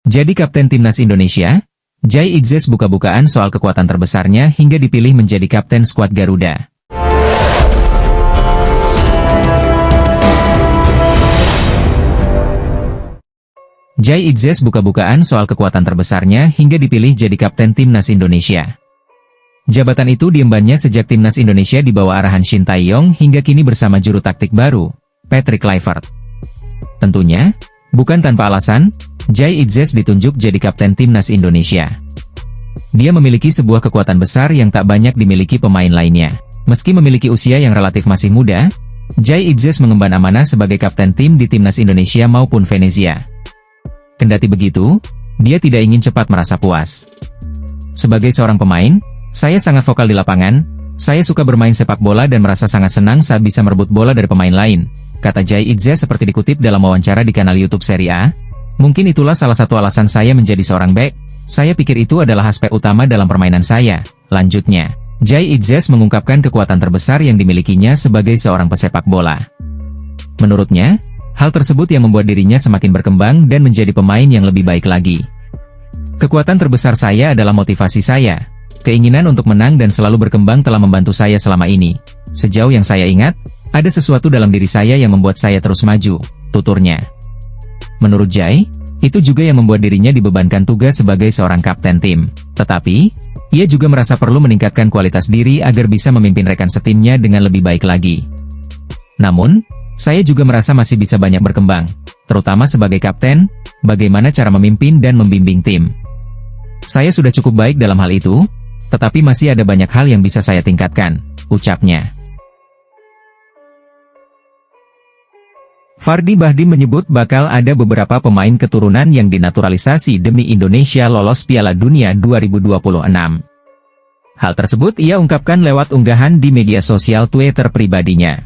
Jadi Kapten Timnas Indonesia, Jai Itzes buka-bukaan soal kekuatan terbesarnya hingga dipilih menjadi Kapten skuad Garuda. Jai Itzes buka-bukaan soal kekuatan terbesarnya hingga dipilih jadi Kapten Timnas Indonesia. Jabatan itu diembannya sejak Timnas Indonesia di bawah arahan Shin Tae-yong hingga kini bersama juru taktik baru, Patrick Kluivert. Tentunya, bukan tanpa alasan, Jai Itzes ditunjuk jadi Kapten Timnas Indonesia. Dia memiliki sebuah kekuatan besar yang tak banyak dimiliki pemain lainnya. Meski memiliki usia yang relatif masih muda, Jai Itzes mengemban amanah sebagai Kapten tim di Timnas Indonesia maupun Venezia. Kendati begitu, dia tidak ingin cepat merasa puas. Sebagai seorang pemain, saya sangat vokal di lapangan, saya suka bermain sepak bola dan merasa sangat senang saat bisa merebut bola dari pemain lain, kata Jai Itzes seperti dikutip dalam wawancara di kanal YouTube Serie A. Mungkin itulah salah satu alasan saya menjadi seorang bek, saya pikir itu adalah aspek utama dalam permainan saya, lanjutnya. Jai Itzes mengungkapkan kekuatan terbesar yang dimilikinya sebagai seorang pesepak bola. Menurutnya, hal tersebut yang membuat dirinya semakin berkembang dan menjadi pemain yang lebih baik lagi. Kekuatan terbesar saya adalah motivasi saya. Keinginan untuk menang dan selalu berkembang telah membantu saya selama ini. Sejauh yang saya ingat, ada sesuatu dalam diri saya yang membuat saya terus maju, tuturnya. Menurut Jai, itu juga yang membuat dirinya dibebankan tugas sebagai seorang kapten tim. Tetapi, ia juga merasa perlu meningkatkan kualitas diri agar bisa memimpin rekan setimnya dengan lebih baik lagi. Namun, saya juga merasa masih bisa banyak berkembang, terutama sebagai kapten, bagaimana cara memimpin dan membimbing tim. Saya sudah cukup baik dalam hal itu, tetapi masih ada banyak hal yang bisa saya tingkatkan, ucapnya. Fardy Bahdim menyebut bakal ada beberapa pemain keturunan yang dinaturalisasi demi Indonesia lolos Piala Dunia 2026. Hal tersebut ia ungkapkan lewat unggahan di media sosial Twitter pribadinya.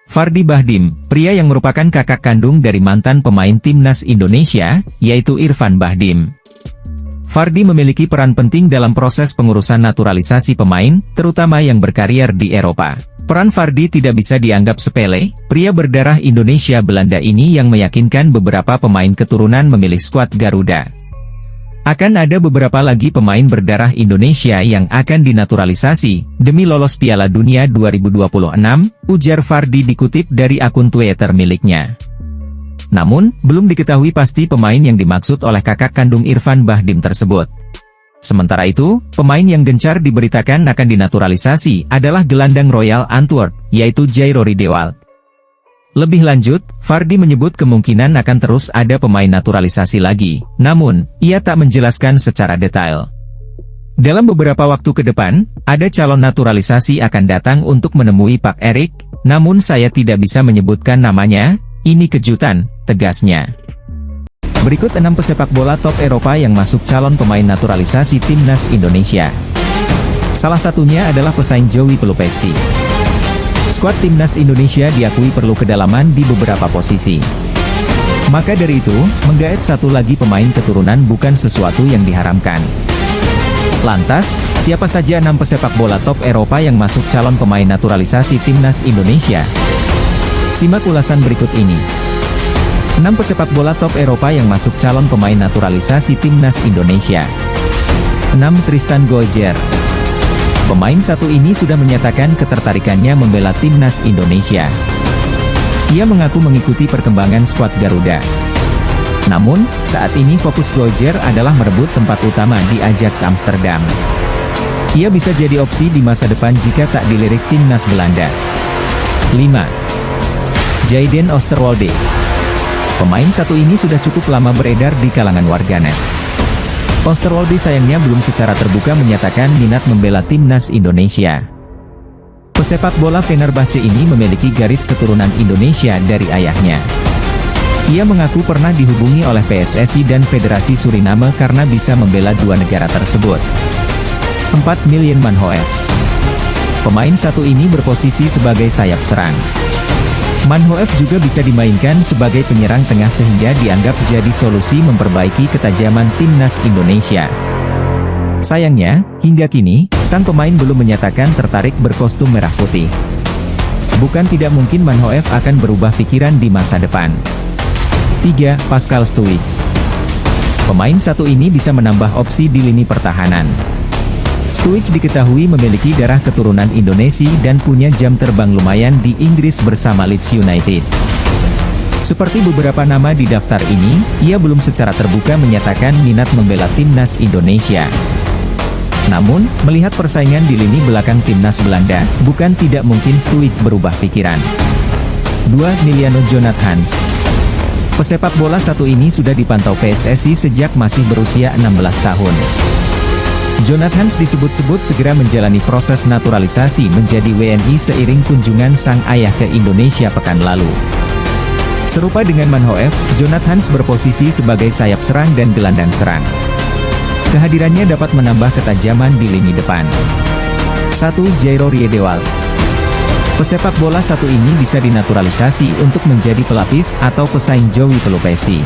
Fardy Bahdim, pria yang merupakan kakak kandung dari mantan pemain Timnas Indonesia, yaitu Irfan Bahdim. Fardy memiliki peran penting dalam proses pengurusan naturalisasi pemain, terutama yang berkarier di Eropa. Peran Fardy tidak bisa dianggap sepele, pria berdarah Indonesia Belanda ini yang meyakinkan beberapa pemain keturunan memilih skuad Garuda. Akan ada beberapa lagi pemain berdarah Indonesia yang akan dinaturalisasi, demi lolos Piala Dunia 2026, ujar Fardy dikutip dari akun Twitter miliknya. Namun, belum diketahui pasti pemain yang dimaksud oleh kakak kandung Irfan Bahdim tersebut. Sementara itu, pemain yang gencar diberitakan akan dinaturalisasi adalah gelandang Royal Antwerp, yaitu Jairo Riedewald. Lebih lanjut, Fardy menyebut kemungkinan akan terus ada pemain naturalisasi lagi, namun, ia tak menjelaskan secara detail. Dalam beberapa waktu ke depan, ada calon naturalisasi akan datang untuk menemui Pak Erik, namun saya tidak bisa menyebutkan namanya, ini kejutan, tegasnya. Berikut 6 pesepak bola top Eropa yang masuk calon pemain naturalisasi Timnas Indonesia. Salah satunya adalah pesaing Joey Pelupesi. Skuad Timnas Indonesia diakui perlu kedalaman di beberapa posisi. Maka dari itu, menggaet satu lagi pemain keturunan bukan sesuatu yang diharamkan. Lantas, siapa saja 6 pesepak bola top Eropa yang masuk calon pemain naturalisasi Timnas Indonesia? Simak ulasan berikut ini. 6 pesepak bola top Eropa yang masuk calon pemain naturalisasi Timnas Indonesia. 6. Tristan Gojjer. Pemain satu ini sudah menyatakan ketertarikannya membela Timnas Indonesia. Ia mengaku mengikuti perkembangan skuad Garuda. Namun, saat ini fokus Gojjer adalah merebut tempat utama di Ajax Amsterdam. Ia bisa jadi opsi di masa depan jika tak dilirik Timnas Belanda. 5. Jayden Oosterwolde. Pemain satu ini sudah cukup lama beredar di kalangan warganet. Oosterwolde sayangnya belum secara terbuka menyatakan minat membela Timnas Indonesia. Pesepak bola Fenerbahce ini memiliki garis keturunan Indonesia dari ayahnya. Ia mengaku pernah dihubungi oleh PSSI dan Federasi Suriname karena bisa membela dua negara tersebut. 4. Miljan Manhoef. Pemain satu ini berposisi sebagai sayap serang. Manhoef juga bisa dimainkan sebagai penyerang tengah sehingga dianggap jadi solusi memperbaiki ketajaman Timnas Indonesia. Sayangnya, hingga kini, sang pemain belum menyatakan tertarik berkostum merah putih. Bukan tidak mungkin Manhoef akan berubah pikiran di masa depan. 3. Pascal Stuijk. Pemain satu ini bisa menambah opsi di lini pertahanan. Stuic diketahui memiliki darah keturunan Indonesia dan punya jam terbang lumayan di Inggris bersama Leeds United. Seperti beberapa nama di daftar ini, ia belum secara terbuka menyatakan minat membela timnas Indonesia. Namun, melihat persaingan di lini belakang timnas Belanda, bukan tidak mungkin Stuic berubah pikiran. 2. Miliano Jonathans. Pesepak bola satu ini sudah dipantau PSSI sejak masih berusia 16 tahun. Jonathans disebut-sebut segera menjalani proses naturalisasi menjadi WNI seiring kunjungan sang ayah ke Indonesia pekan lalu. Serupa dengan Manhoef, Jonathans berposisi sebagai sayap serang dan gelandang serang. Kehadirannya dapat menambah ketajaman di lini depan. 1. Jairo Riedewald. Pesepak bola satu ini bisa dinaturalisasi untuk menjadi pelapis atau pesaing Joey Pelupesi.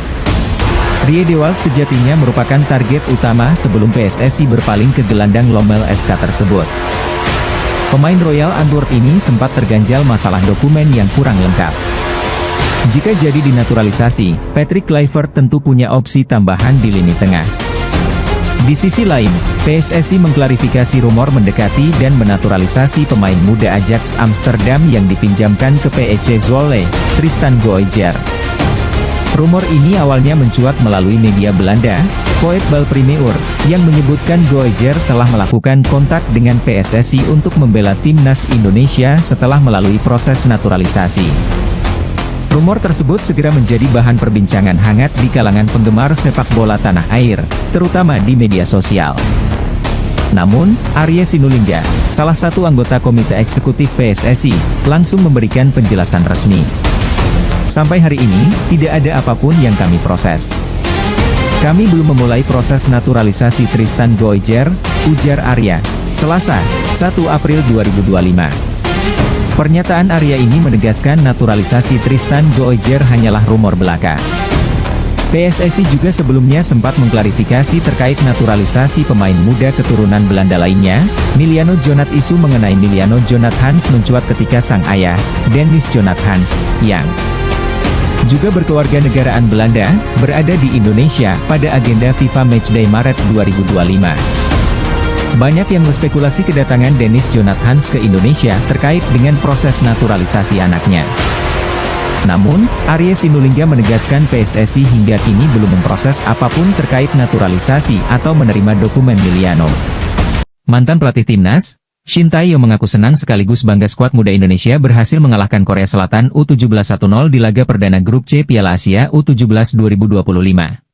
Riedewald sejatinya merupakan target utama sebelum PSSI berpaling ke gelandang Lommel SK tersebut. Pemain Royal Antwerp ini sempat terganjal masalah dokumen yang kurang lengkap. Jika jadi dinaturalisasi, Patrick Kluivert tentu punya opsi tambahan di lini tengah. Di sisi lain, PSSI mengklarifikasi rumor mendekati dan menaturalisasi pemain muda Ajax Amsterdam yang dipinjamkan ke PEC Zwolle, Tristan Goijer. Rumor ini awalnya mencuat melalui media Belanda, Voetbal Primeur, yang menyebutkan Goijer telah melakukan kontak dengan PSSI untuk membela timnas Indonesia setelah melalui proses naturalisasi. Rumor tersebut segera menjadi bahan perbincangan hangat di kalangan penggemar sepak bola tanah air, terutama di media sosial. Namun, Arya Sinulinga, salah satu anggota Komite Eksekutif PSSI, langsung memberikan penjelasan resmi. Sampai hari ini, tidak ada apapun yang kami proses. Kami belum memulai proses naturalisasi Tristan Goijer, ujar Arya, Selasa, 1 April 2025. Pernyataan Arya ini menegaskan naturalisasi Tristan Goijer hanyalah rumor belaka. PSSI juga sebelumnya sempat mengklarifikasi terkait naturalisasi pemain muda keturunan Belanda lainnya, Miliano Jonathans. Isu mengenai Miliano Jonathans mencuat ketika sang ayah, Dennis Jonathans, yang juga berkeluarga negaraan Belanda, berada di Indonesia pada agenda FIFA Matchday Maret 2025. Banyak yang berspekulasi kedatangan Dennis Jonathans ke Indonesia terkait dengan proses naturalisasi anaknya. Namun, Arya Sinulinga menegaskan PSSI hingga kini belum memproses apapun terkait naturalisasi atau menerima dokumen Miliano. Mantan pelatih timnas, Shin Tae-yong mengaku senang sekaligus bangga skuad muda Indonesia berhasil mengalahkan Korea Selatan U17 1-0 di laga perdana grup C Piala Asia U17 2025.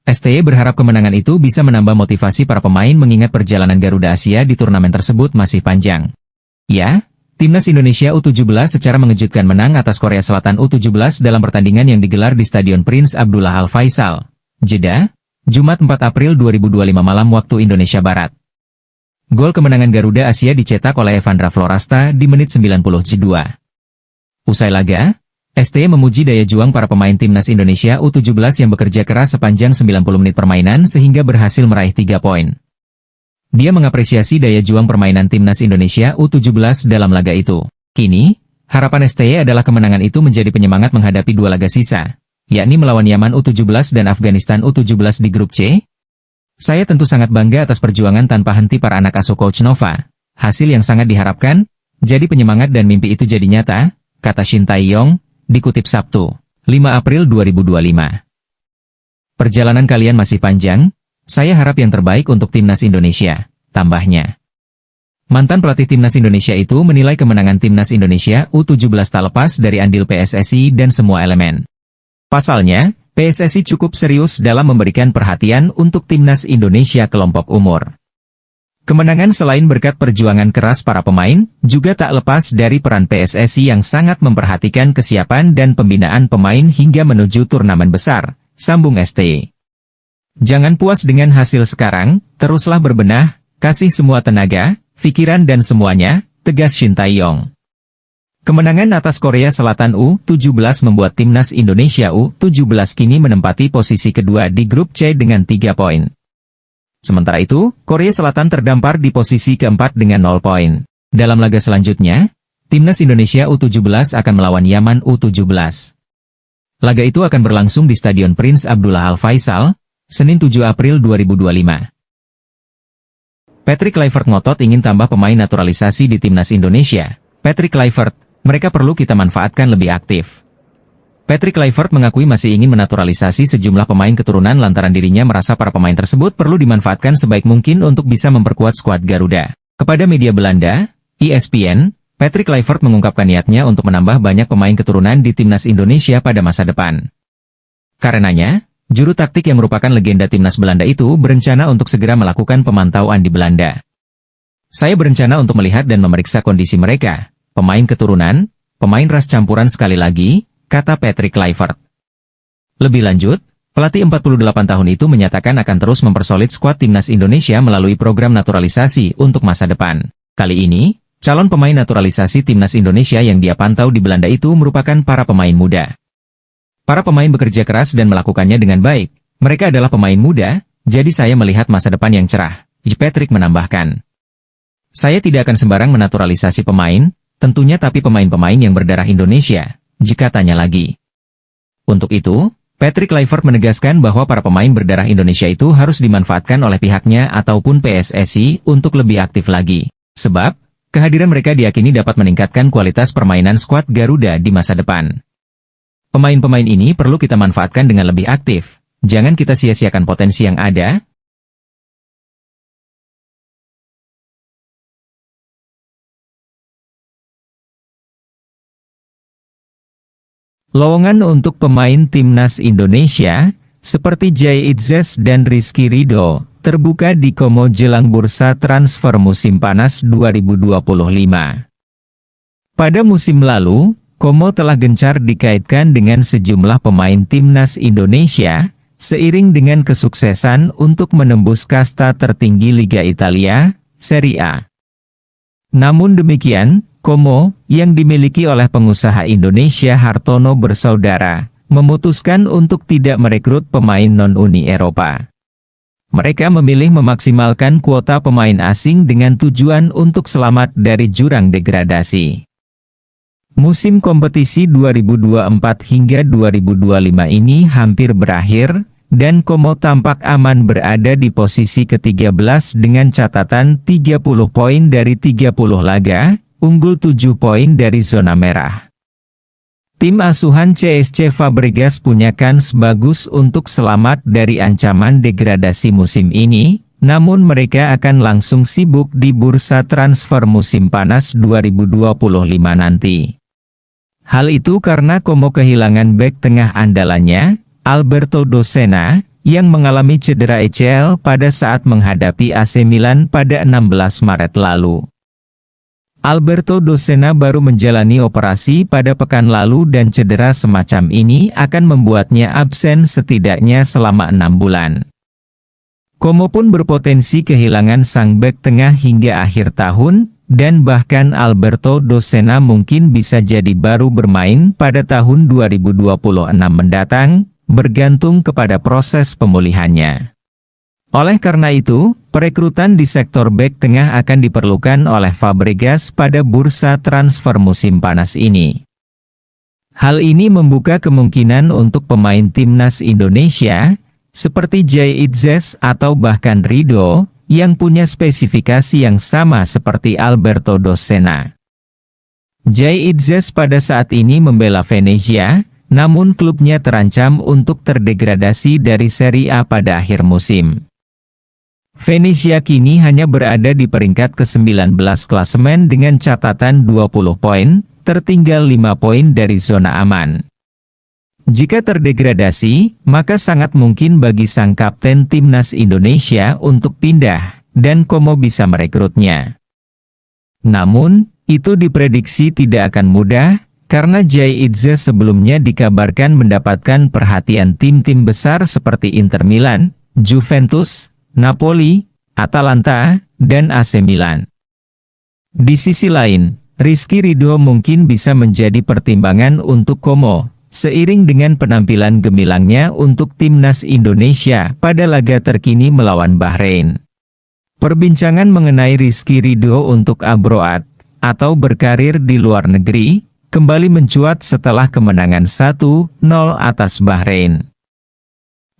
STY berharap kemenangan itu bisa menambah motivasi para pemain mengingat perjalanan Garuda Asia di turnamen tersebut masih panjang. Ya, timnas Indonesia U17 secara mengejutkan menang atas Korea Selatan U17 dalam pertandingan yang digelar di Stadion Prince Abdullah Al Faisal, Jeddah, Jumat 4 April 2025 malam waktu Indonesia Barat. Gol kemenangan Garuda Asia dicetak oleh Evandra Florasta di menit 92. Usai laga, STY memuji daya juang para pemain timnas Indonesia U17 yang bekerja keras sepanjang 90 menit permainan sehingga berhasil meraih 3 poin. Dia mengapresiasi daya juang permainan timnas Indonesia U17 dalam laga itu. Kini, harapan STY adalah kemenangan itu menjadi penyemangat menghadapi 2 laga sisa, yakni melawan Yaman U17 dan Afghanistan U17 di grup C. Saya tentu sangat bangga atas perjuangan tanpa henti para anak asuh Coach Nova. Hasil yang sangat diharapkan, jadi penyemangat dan mimpi itu jadi nyata, kata Shin Tae-yong, dikutip Sabtu, 5 April 2025. Perjalanan kalian masih panjang, saya harap yang terbaik untuk timnas Indonesia, tambahnya. Mantan pelatih timnas Indonesia itu menilai kemenangan timnas Indonesia U17 tak lepas dari andil PSSI dan semua elemen. Pasalnya, PSSI cukup serius dalam memberikan perhatian untuk timnas Indonesia kelompok umur. Kemenangan selain berkat perjuangan keras para pemain, juga tak lepas dari peran PSSI yang sangat memperhatikan kesiapan dan pembinaan pemain hingga menuju turnamen besar, sambung STY. Jangan puas dengan hasil sekarang, teruslah berbenah, kasih semua tenaga, pikiran dan semuanya, tegas Shin Tae-yong. Kemenangan atas Korea Selatan U17 membuat timnas Indonesia U17 kini menempati posisi kedua di grup C dengan 3 poin. Sementara itu, Korea Selatan terdampar di posisi keempat dengan 0 poin. Dalam laga selanjutnya, timnas Indonesia U17 akan melawan Yaman U17. Laga itu akan berlangsung di Stadion Prince Abdullah Al Faisal, Senin 7 April 2025. Patrick Kluivert ngotot ingin tambah pemain naturalisasi di timnas Indonesia. Patrick Kluivert, mereka perlu kita manfaatkan lebih aktif. Patrick Kluivert mengakui masih ingin menaturalisasi sejumlah pemain keturunan lantaran dirinya merasa para pemain tersebut perlu dimanfaatkan sebaik mungkin untuk bisa memperkuat skuad Garuda. Kepada media Belanda, ESPN, Patrick Kluivert mengungkapkan niatnya untuk menambah banyak pemain keturunan di timnas Indonesia pada masa depan. Karenanya, juru taktik yang merupakan legenda timnas Belanda itu berencana untuk segera melakukan pemantauan di Belanda. Saya berencana untuk melihat dan memeriksa kondisi mereka, pemain keturunan, pemain ras campuran sekali lagi, kata Patrick Kluivert. Lebih lanjut, pelatih 48 tahun itu menyatakan akan terus mempersolid skuad timnas Indonesia melalui program naturalisasi untuk masa depan. Kali ini, calon pemain naturalisasi timnas Indonesia yang dia pantau di Belanda itu merupakan para pemain muda. Para pemain bekerja keras dan melakukannya dengan baik. Mereka adalah pemain muda, jadi saya melihat masa depan yang cerah. Patrick menambahkan. Saya tidak akan sembarang menaturalisasi pemain, tentunya tapi pemain-pemain yang berdarah Indonesia, jika tanya lagi. Untuk itu, Patrick Kluivert menegaskan bahwa para pemain berdarah Indonesia itu harus dimanfaatkan oleh pihaknya ataupun PSSI untuk lebih aktif lagi. Sebab, kehadiran mereka diyakini dapat meningkatkan kualitas permainan skuad Garuda di masa depan. Pemain-pemain ini perlu kita manfaatkan dengan lebih aktif. Jangan kita sia-siakan potensi yang ada. Lowongan untuk pemain timnas Indonesia, seperti Jay Itzes dan Rizky Ridho, terbuka di Como jelang bursa transfer musim panas 2025. Pada musim lalu, Como telah gencar dikaitkan dengan sejumlah pemain timnas Indonesia, seiring dengan kesuksesan untuk menembus kasta tertinggi Liga Italia, Serie A. Namun demikian, Como, yang dimiliki oleh pengusaha Indonesia Hartono bersaudara, memutuskan untuk tidak merekrut pemain non-Uni Eropa. Mereka memilih memaksimalkan kuota pemain asing dengan tujuan untuk selamat dari jurang degradasi. Musim kompetisi 2024 hingga 2025 ini hampir berakhir, dan Como tampak aman berada di posisi ke-13 dengan catatan 30 poin dari 30 laga, unggul 7 poin dari zona merah. Tim asuhan CSC Fabregas punya kans bagus untuk selamat dari ancaman degradasi musim ini, namun mereka akan langsung sibuk di bursa transfer musim panas 2025 nanti. Hal itu karena Como kehilangan bek tengah andalannya, Alberto Dossena, yang mengalami cedera ACL pada saat menghadapi AC Milan pada 16 Maret lalu. Alberto Dossena baru menjalani operasi pada pekan lalu dan cedera semacam ini akan membuatnya absen setidaknya selama 6 bulan. Como pun berpotensi kehilangan sang bek tengah hingga akhir tahun, dan bahkan Alberto Dossena mungkin bisa jadi baru bermain pada tahun 2026 mendatang, bergantung kepada proses pemulihannya. Oleh karena itu, perekrutan di sektor bek tengah akan diperlukan oleh Fabregas pada bursa transfer musim panas ini. Hal ini membuka kemungkinan untuk pemain timnas Indonesia, seperti Jay Itzes atau bahkan Ridho, yang punya spesifikasi yang sama seperti Alberto Dossena. Jay Itzes pada saat ini membela Venezia, namun klubnya terancam untuk terdegradasi dari Serie A pada akhir musim. Venezia kini hanya berada di peringkat ke-19 klasemen dengan catatan 20 poin, tertinggal 5 poin dari zona aman. Jika terdegradasi, maka sangat mungkin bagi sang kapten timnas Indonesia untuk pindah, dan Como bisa merekrutnya. Namun, itu diprediksi tidak akan mudah, karena Jay Itzes sebelumnya dikabarkan mendapatkan perhatian tim-tim besar seperti Inter Milan, Juventus, Napoli, Atalanta, dan AC Milan. Di sisi lain, Rizky Ridho mungkin bisa menjadi pertimbangan untuk Como, seiring dengan penampilan gemilangnya untuk timnas Indonesia pada laga terkini melawan Bahrain. Perbincangan mengenai Rizky Ridho untuk abroad, atau berkarir di luar negeri, kembali mencuat setelah kemenangan 1-0 atas Bahrain.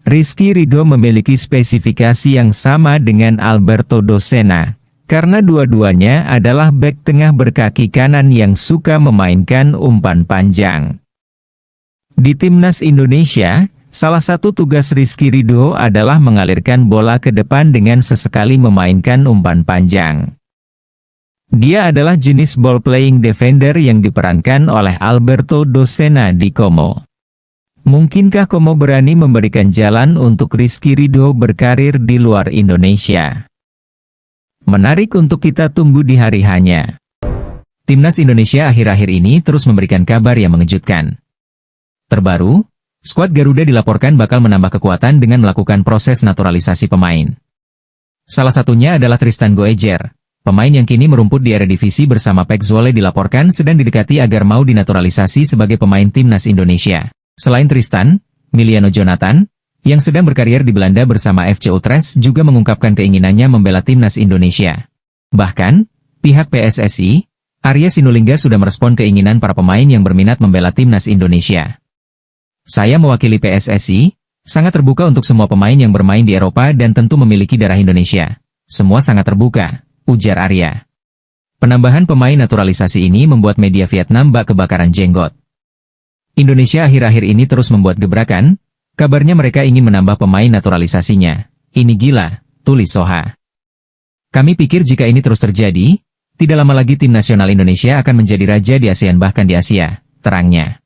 Rizky Ridho memiliki spesifikasi yang sama dengan Alberto Docena, karena dua-duanya adalah bek tengah berkaki kanan yang suka memainkan umpan panjang. Di Timnas Indonesia, salah satu tugas Rizky Ridho adalah mengalirkan bola ke depan dengan sesekali memainkan umpan panjang. Dia adalah jenis ball-playing defender yang diperankan oleh Alberto Docena di Como. Mungkinkah Como berani memberikan jalan untuk Rizky Ridho berkarir di luar Indonesia? Menarik untuk kita tunggu di hari H-nya. Timnas Indonesia akhir-akhir ini terus memberikan kabar yang mengejutkan. Terbaru, skuad Garuda dilaporkan bakal menambah kekuatan dengan melakukan proses naturalisasi pemain. Salah satunya adalah Tristan Goejer, pemain yang kini merumput di Eredivisie bersama Pek Zwolle dilaporkan sedang didekati agar mau dinaturalisasi sebagai pemain Timnas Indonesia. Selain Tristan, Miliano Jonathan, yang sedang berkarier di Belanda bersama FC Utrecht juga mengungkapkan keinginannya membela Timnas Indonesia. Bahkan, pihak PSSI, Arya Sinulinga sudah merespon keinginan para pemain yang berminat membela Timnas Indonesia. Saya mewakili PSSI, sangat terbuka untuk semua pemain yang bermain di Eropa dan tentu memiliki darah Indonesia. Semua sangat terbuka, ujar Arya. Penambahan pemain naturalisasi ini membuat media Vietnam bak kebakaran jenggot. Indonesia akhir-akhir ini terus membuat gebrakan, kabarnya mereka ingin menambah pemain naturalisasinya. Ini gila, tulis Soha. Kami pikir jika ini terus terjadi, tidak lama lagi tim nasional Indonesia akan menjadi raja di ASEAN bahkan di Asia, terangnya.